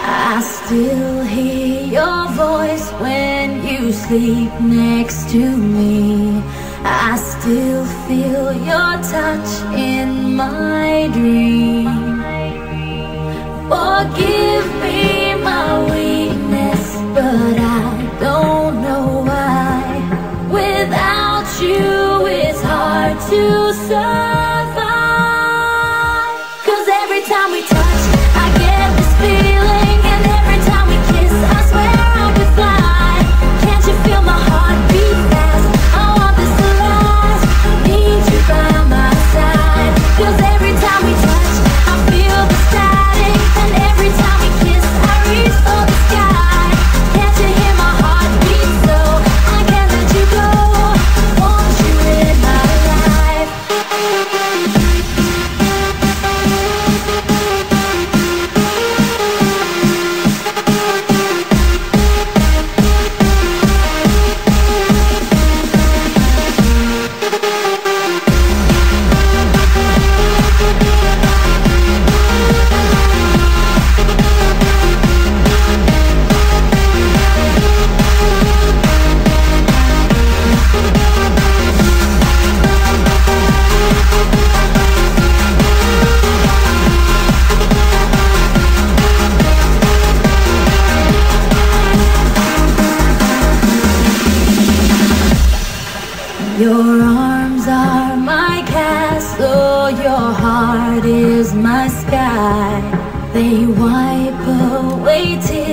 I still hear your voice when you sleep next to me. I still feel your touch in my dream. Forgive me my weakness, but I don't know why. Without you it's hard to survive. 'Cause every time we touch, I get this feeling, and every time we kiss, I swear I could fly. Can't you feel my heart beat fast? I want this to last. Need you by my side. 'Cause every time we touch, I feel the static, and every time we kiss, I reach for the sky. Can't you hear my heart beat? So I can't let you go. Want you in my life. Your arms are my castle, your heart is my sky. They wipe away tears.